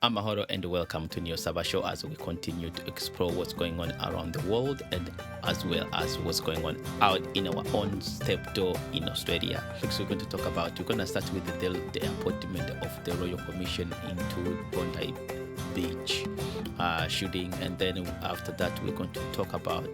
I'm Mahoro and welcome to Niyosaba Show as we continue to explore what's going on around the world and as well as what's going on out in our own stepdor in Australia. Next we're going to start with the appointment of the Royal Commission into Bondi Beach shooting, and then after that we're going to talk about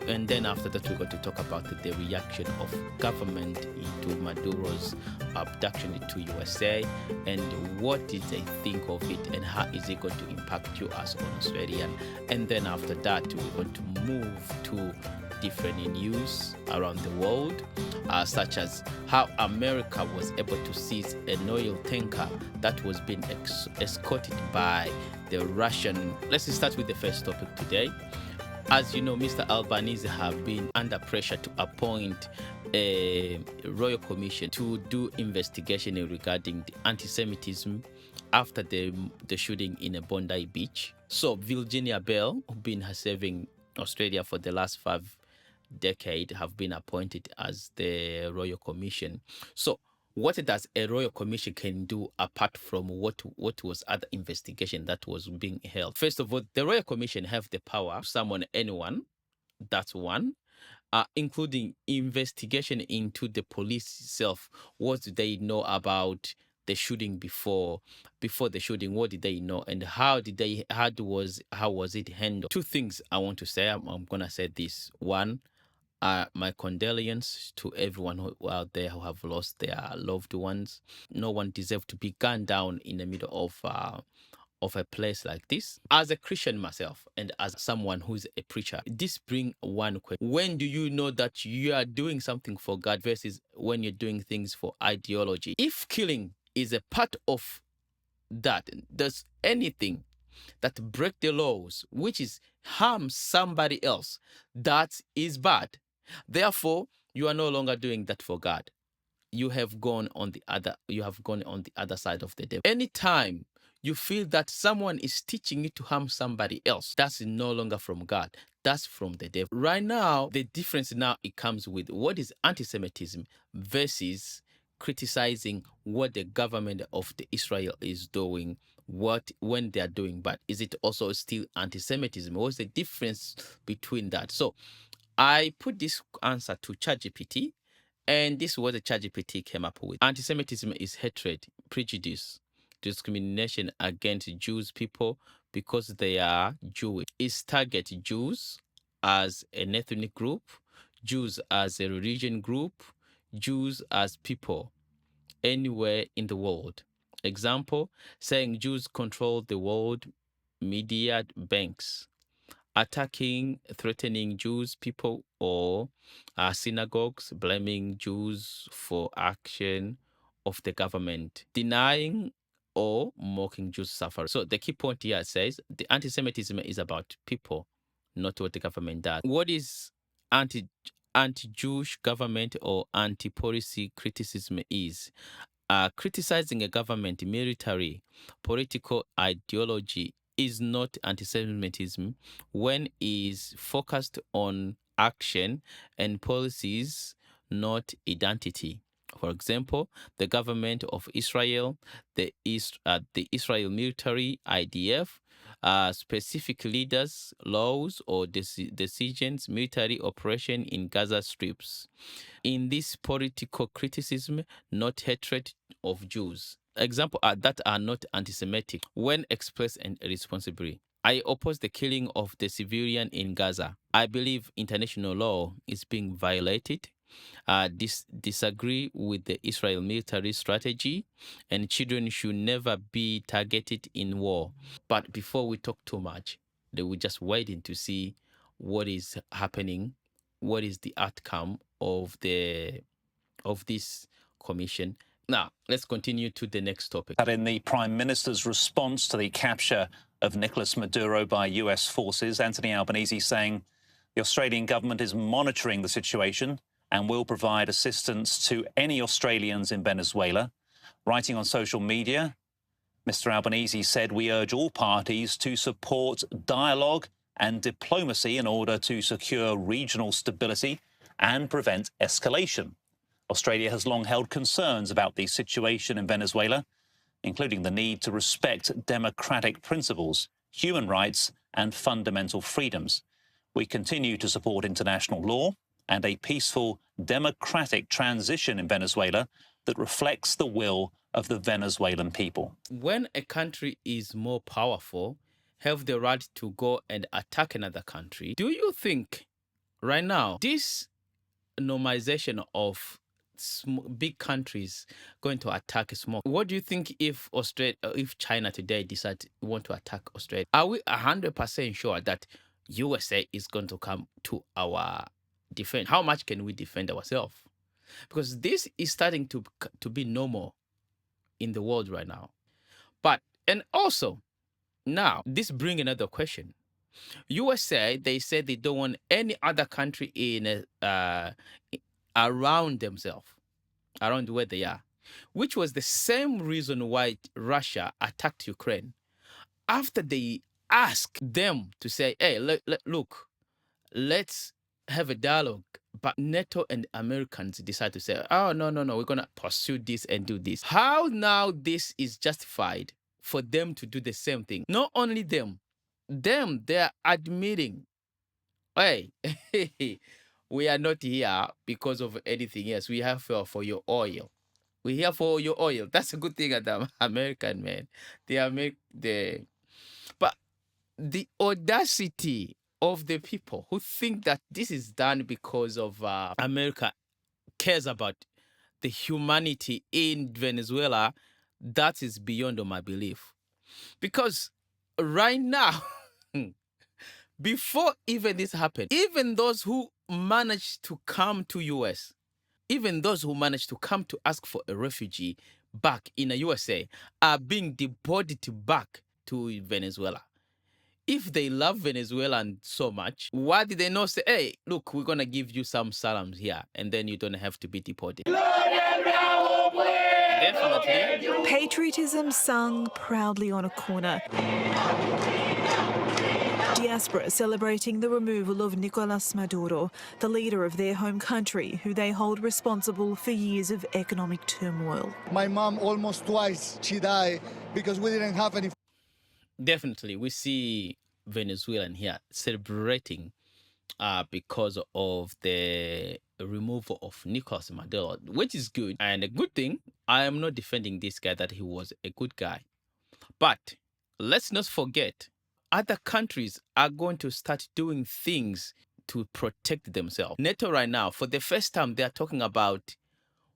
the reaction of government into Maduro's abduction to USA and what did they think of it and how is it going to impact you as an Australian. And then after that, we're going to move to different news around the world, such as how America was able to seize an oil tanker that was being escorted by the Russian. Let's start with the first topic today. As you know, Mr. Albanese have been under pressure to appoint a Royal Commission to do investigation regarding the anti-Semitism after the shooting in a Bondi Beach. So Virginia Bell, who's been serving Australia for the last 5 decades, have been appointed as the Royal Commission. So what does a Royal Commission can do apart from what was other investigation that was being held? First of all, the Royal Commission have the power to summon anyone. That's one. Including investigation into the police itself. What do they know about the shooting before the shooting? What did they know, and how was it handled? 2 things I want to say. I'm gonna say this. One, my condolences to everyone who out there who have lost their loved ones. No one deserves to be gunned down in the middle of a place like this. As a Christian myself and as someone who's a preacher, this brings one question. When do you know that you are doing something for God versus when you're doing things for ideology? If killing is a part of that, does anything that break the laws, which is harm somebody else, that is bad. Therefore, you are no longer doing that for God. You have gone on the other side of the devil. Anytime you feel that someone is teaching you to harm somebody else, that's no longer from God. That's from the devil. Right now, the difference now it comes with what is anti-Semitism versus criticizing what the government of the Israel is doing, when they are doing bad. Is it also still anti-Semitism? What's the difference between that? So I put this answer to ChatGPT, and this is what the ChatGPT came up with. Anti-Semitism is hatred, prejudice, discrimination against Jewish people because they are Jewish. It targets Jews as an ethnic group, Jews as a religion group, Jews as people anywhere in the world. Example, saying Jews control the world, media, banks. Attacking, threatening Jews people or synagogues, blaming Jews for action of the government, denying or mocking Jews' suffering. So the key point here says the anti-Semitism is about people, not what the government does. What is anti-Jewish government or anti-policy criticism is? Criticizing a government, military, political ideology is not anti-Semitism when is focused on action and policies, not identity. For example, the government of Israel, the Israel military, IDF, specific leaders, laws, or decisions, military operation in Gaza strips. In this political criticism, not hatred of Jews. Example that are not anti-Semitic when expressed and responsibly. I oppose the killing of the civilian in Gaza. I believe international law is being violated. Disagree with the Israel military strategy, and children should never be targeted in war. But before we talk too much, they will just waiting to see what is happening, what is the outcome of this commission. Now, let's continue to the next topic. That in the Prime Minister's response to the capture of Nicolas Maduro by US forces, Anthony Albanese saying the Australian government is monitoring the situation and will provide assistance to any Australians in Venezuela. Writing on social media, Mr. Albanese said, "We urge all parties to support dialogue and diplomacy in order to secure regional stability and prevent escalation." Australia has long held concerns about the situation in Venezuela. including the need to respect democratic principles, human rights and fundamental freedoms. We continue to support international law and a peaceful, democratic transition in Venezuela that reflects the will of the Venezuelan people. When a country is more powerful, have the right to go and attack another country, do you think right now this normalization of big countries going to attack small, what do you think if China today decide to want to attack Australia? Are we 100% sure that USA is going to come to our defense? How much can we defend ourselves? Because this is starting to be normal in the world right now. And also now this brings another question. USA, they said they don't want any other country in around themselves, around where they are, which was the same reason why Russia attacked Ukraine. After they asked them to say, hey, look, let's have a dialogue. But NATO and Americans decide to say, oh, no, we're going to pursue this and do this. How now this is justified for them to do the same thing? Not only them, they are admitting, hey, we are not here because of anything else. We have for your oil. We're here for your oil. That's a good thing at the American, man. But the audacity of the people who think that this is done because of America cares about the humanity in Venezuela, that is beyond my belief. Because right now, before even this happened, even those who managed to come to US, even those who managed to come to ask for a refugee back in the USA are being deported back to Venezuela. If they love Venezuela so much, why did they not say, hey, look, we're going to give you some salams here, and then you don't have to be deported? Definitely. Patriotism sung proudly on a corner. Diaspora celebrating the removal of Nicolas Maduro, the leader of their home country, who they hold responsible for years of economic turmoil. My mom almost twice, she died because we didn't have any. Definitely, we see Venezuelan here celebrating because of the removal of Nicolas Maduro, which is good and a good thing. I am not defending this guy, that he was a good guy. But let's not forget, other countries are going to start doing things to protect themselves. NATO right now, for the first time, they are talking about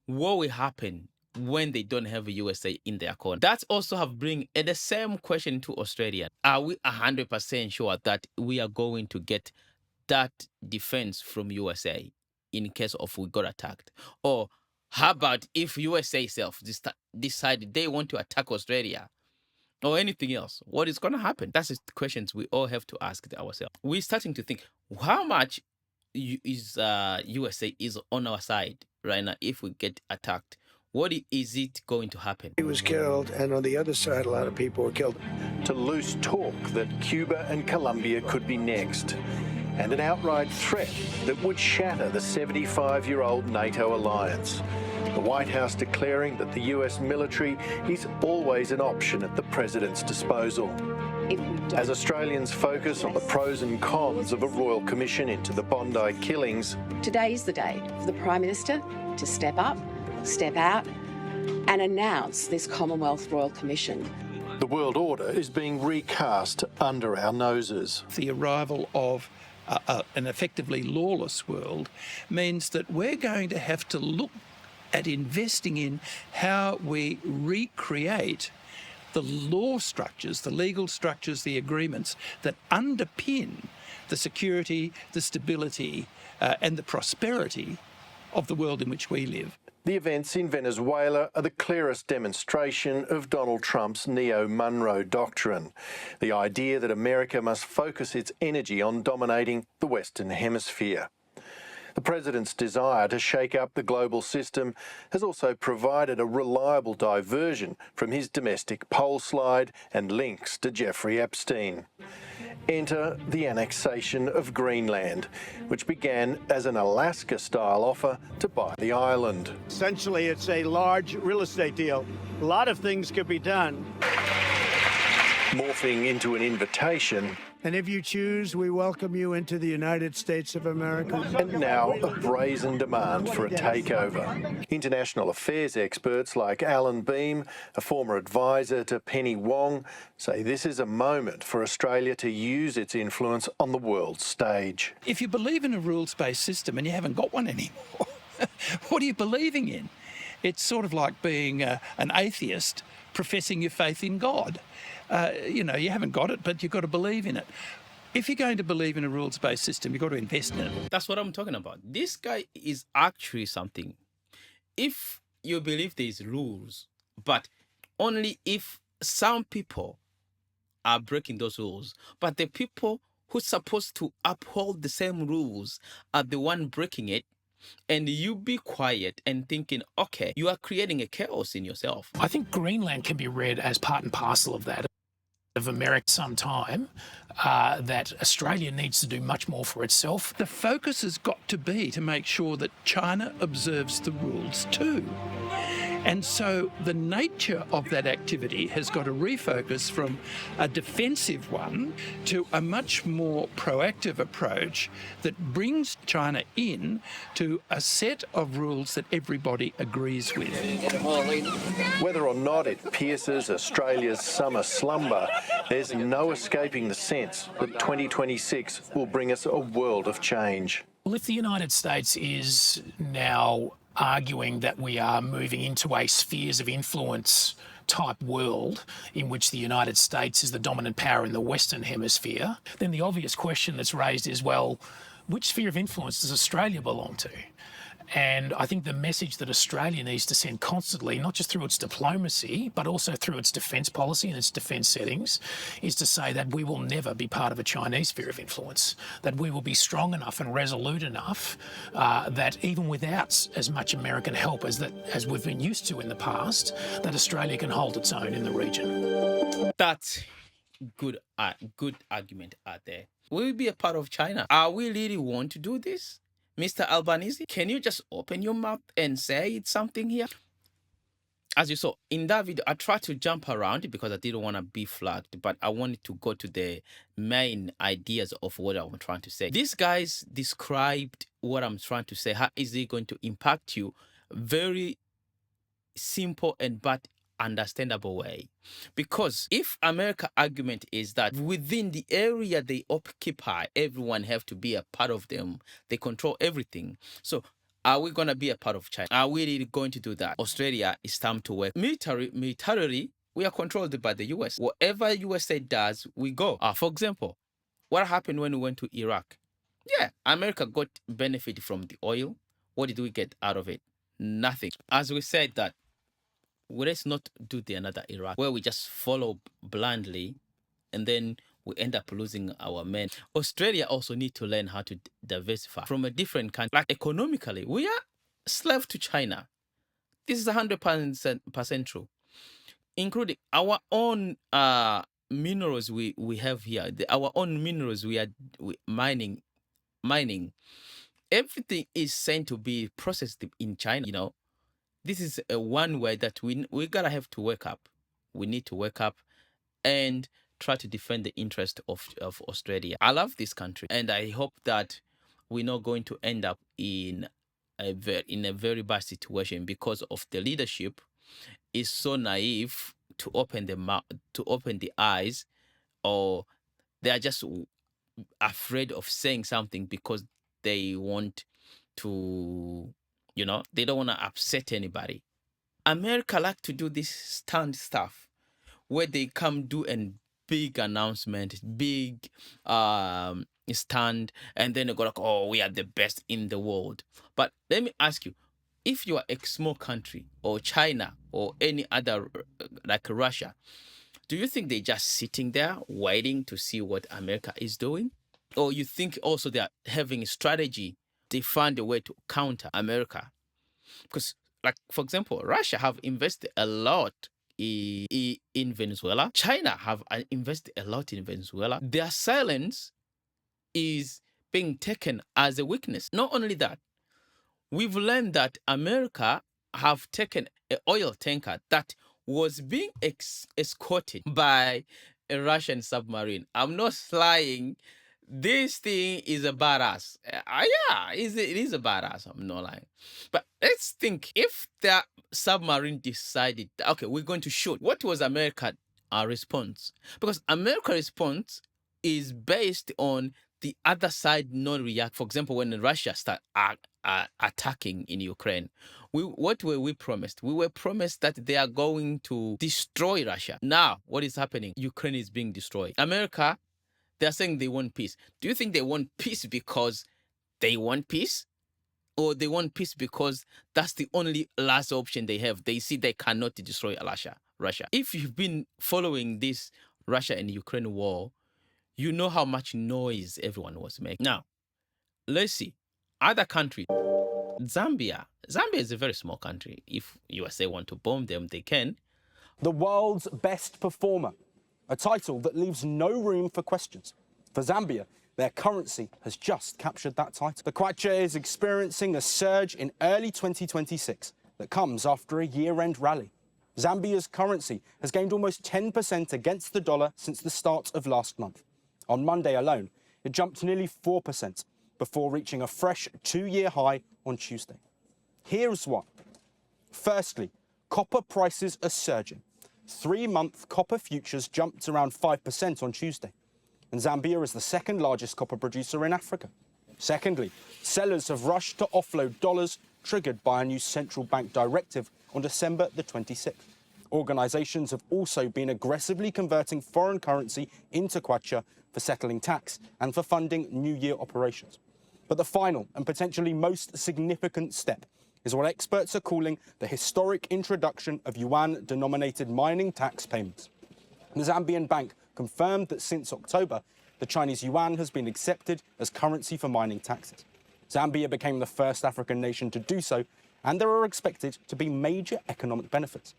what will happen when they don't have a USA in their corner. That's also have bring the same question to Australia. Are we 100% sure that we are going to get that defense from USA in case of we got attacked? Or how about if USA itself decide they want to attack Australia or anything else? What is going to happen? That's the questions we all have to ask ourselves. We're starting to think, how much is USA is on our side right now if we get attacked? What is it going to happen? He was killed, and on the other side, a lot of people were killed. To loose talk that Cuba and Colombia could be next, and an outright threat that would shatter the 75-year-old NATO alliance. The White House declaring that the US military is always an option at the president's disposal. As Australians focus on the pros and cons of a royal commission into the Bondi killings, today is the day for the Prime Minister to step up, step out and announce this Commonwealth Royal Commission. The world order is being recast under our noses. The arrival of an effectively lawless world means that we're going to have to look at investing in how we recreate the law structures, the legal structures, the agreements that underpin the security, the stability and the prosperity of the world in which we live. The events in Venezuela are the clearest demonstration of Donald Trump's neo-Monroe doctrine, the idea that America must focus its energy on dominating the Western Hemisphere. The president's desire to shake up the global system has also provided a reliable diversion from his domestic pole slide and links to Jeffrey Epstein. Enter the annexation of Greenland, which began as an Alaska-style offer to buy the island. Essentially, it's a large real estate deal. A lot of things could be done. Morphing into an invitation. And if you choose, we welcome you into the United States of America. And now a brazen demand for a takeover. International affairs experts like Alan Beam, a former advisor to Penny Wong, say this is a moment for Australia to use its influence on the world stage. If you believe in a rules-based system and you haven't got one anymore, what are you believing in? It's sort of like being an atheist professing your faith in God. You haven't got it, but you've got to believe in it. If you're going to believe in a rules-based system, you've got to invest in it. That's what I'm talking about. This guy is actually something. If you believe there's rules, but only if some people are breaking those rules, but the people who's supposed to uphold the same rules are the one breaking it, and you be quiet and thinking, okay, you are creating a chaos in yourself. I think Greenland can be read as part and parcel of that. Of America some time, that Australia needs to do much more for itself. The focus has got to be to make sure that China observes the rules too. And so the nature of that activity has got to refocus from a defensive one to a much more proactive approach that brings China in to a set of rules that everybody agrees with. Whether or not it pierces Australia's summer slumber, there's no escaping the sense that 2026 will bring us a world of change. Well, if the United States is now arguing that we are moving into a spheres of influence type world in which the United States is the dominant power in the Western Hemisphere, then the obvious question that's raised is, well, which sphere of influence does Australia belong to? And I think the message that Australia needs to send constantly, not just through its diplomacy, but also through its defence policy and its defence settings, is to say that we will never be part of a Chinese sphere of influence, that we will be strong enough and resolute enough that even without as much American help as we've been used to in the past, that Australia can hold its own in the region. That's good argument out there. Will we be a part of China? Are we really want to do this? Mr. Albanese, can you just open your mouth and say something here? As you saw in that video, I tried to jump around because I didn't want to be flagged, but I wanted to go to the main ideas of what I'm trying to say. These guys described what I'm trying to say. How is it going to impact you? Very simple and but understandable way. Because if America's argument is that within the area they occupy, everyone have to be a part of them, they control everything. So are we going to be a part of China? Are we really going to do that? Australia is time to work. Militarily, we are controlled by the US. Whatever USA does, we go. For example, what happened when we went to Iraq? Yeah, America got benefit from the oil. What did we get out of it? Nothing. As we said that, well, let's not do another Iraq where we just follow blindly and then we end up losing our men. Australia also need to learn how to diversify from a different country. Like economically, we are slave to China. This is 100% true, including our own minerals we have here. Our own minerals we are mining. Everything is sent to be processed in China, This is a one way that we gotta have to wake up. We need to wake up and try to defend the interest of Australia. I love this country, and I hope that we're not going to end up in a very bad situation because of the leadership is so naive to open the eyes, or they are just afraid of saying something because they want to. They don't want to upset anybody. America like to do this stunt stuff where they come do a big announcement, big stand, and then they go like, oh, we are the best in the world. But let me ask you, if you are a small country or China or any other like Russia, do you think they're just sitting there waiting to see what America is doing? Or you think also they are having a strategy? They find a way to counter America. Because, like, for example, Russia have invested a lot in Venezuela. China have invested a lot in Venezuela. Their silence is being taken as a weakness. Not only that, we've learned that America have taken an oil tanker that was being escorted by a Russian submarine. I'm not lying. This thing is a badass. Yeah, it is a badass. I'm not lying. But let's think, if the submarine decided, okay, we're going to shoot, what was America's response? Because America's response is based on the other side not react. For example, when Russia start attacking in Ukraine, what were we promised? We were promised that they are going to destroy Russia. Now, what is happening? Ukraine is being destroyed. America, they're saying they want peace. Do you think they want peace because they want peace? Or they want peace because that's the only last option they have? They see they cannot destroy Russia. If you've been following this Russia and Ukraine war, you know how much noise everyone was making. Now, let's see. Other countries. Zambia. Zambia is a very small country. If USA want to bomb them, they can. The world's best performer. A title that leaves no room for questions. For Zambia, their currency has just captured that title. The kwacha is experiencing a surge in early 2026 that comes after a year-end rally. Zambia's currency has gained almost 10% against the dollar since the start of last month. On Monday alone, it jumped nearly 4% before reaching a fresh 2-year high on Tuesday. Here's why. Firstly, copper prices are surging. 3-month copper futures jumped around 5% on Tuesday, and Zambia is the second largest copper producer in Africa. Secondly, sellers have rushed to offload dollars triggered by a new central bank directive on December the 26th. Organisations have also been aggressively converting foreign currency into kwacha for settling tax and for funding New Year operations. But the final and potentially most significant step is what experts are calling the historic introduction of yuan-denominated mining tax payments. The Zambian bank confirmed that since October, the Chinese yuan has been accepted as currency for mining taxes. Zambia became the first African nation to do so, and there are expected to be major economic benefits.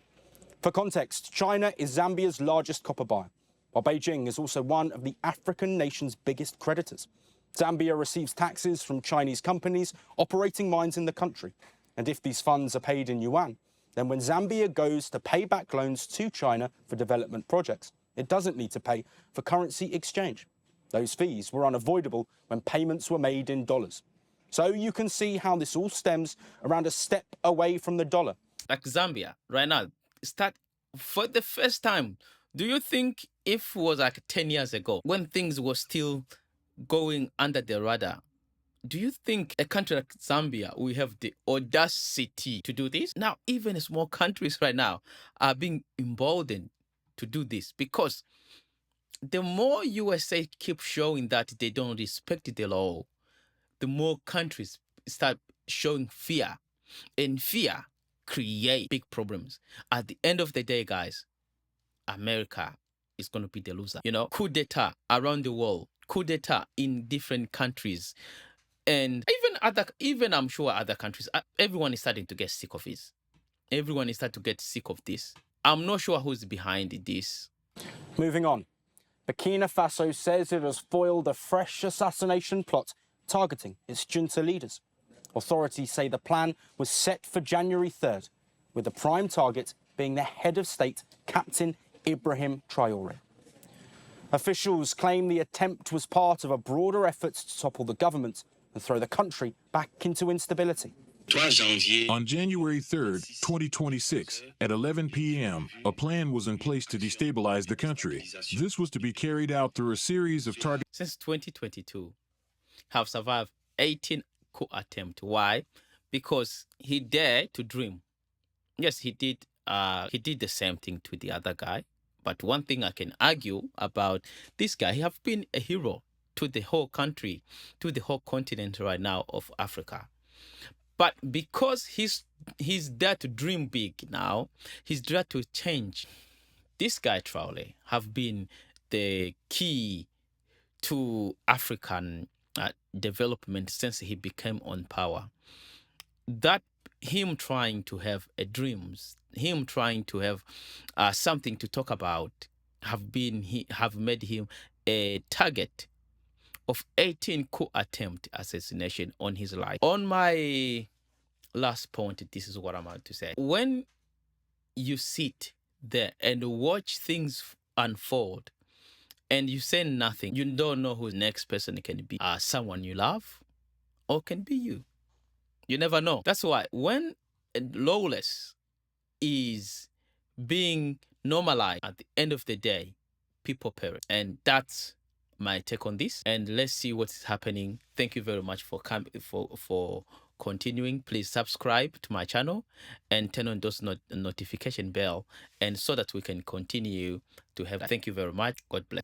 For context, China is Zambia's largest copper buyer, while Beijing is also one of the African nation's biggest creditors. Zambia receives taxes from Chinese companies operating mines in the country, and if these funds are paid in yuan, then when Zambia goes to pay back loans to China for development projects, it doesn't need to pay for currency exchange. Those fees were unavoidable when payments were made in dollars. So you can see how this all stems around a step away from the dollar. Like Zambia, right now, start for the first time. Do you think if it was like 10 years ago, when things were still going under the radar, do you think a country like Zambia will have the audacity to do this? Now, even small countries right now are being emboldened to do this, because the more USA keep showing that they don't respect the law, the more countries start showing fear, and fear create big problems. At the end of the day, guys, America is going to be the loser. You know, coup d'etat around the world, coup d'etat in different countries, and even I'm sure other countries. Everyone is starting to get sick of this. Everyone is starting to get sick of this. I'm not sure who's behind this. Moving on. Burkina Faso says it has foiled a fresh assassination plot targeting its junta leaders. Authorities say the plan was set for January 3rd, with the prime target being the head of state, Captain Ibrahim Traoré. Officials claim the attempt was part of a broader effort to topple the government and throw the country back into instability. On January 3rd, 2026, at 11 p.m., a plan was in place to destabilize the country. This was to be carried out through a series of targets. Since 2022, have survived 18 coup attempts. Why? Because he dared to dream. Yes, he did the same thing to the other guy. But one thing I can argue about this guy, he have been a hero to the whole country, to the whole continent right now of Africa. But because he's there to dream big now, he's there to change. This guy, Traoré, have been the key to African development since he became on power. That him trying to have a dreams, him trying to have something to talk about have made him a target of 18 coup attempt assassination on his life. On my last point, this is what I'm about to say. When you sit there and watch things unfold and you say nothing, you don't know who the next person can be. Someone you love or can be you. You never know. That's why when lawless is being normalized, at the end of the day, people perish. And that's my take on this. And let's see what's happening. Thank you very much for continuing. Please subscribe to my channel and turn on those notification bell, and so that we can continue to have. Thank you very much. God bless.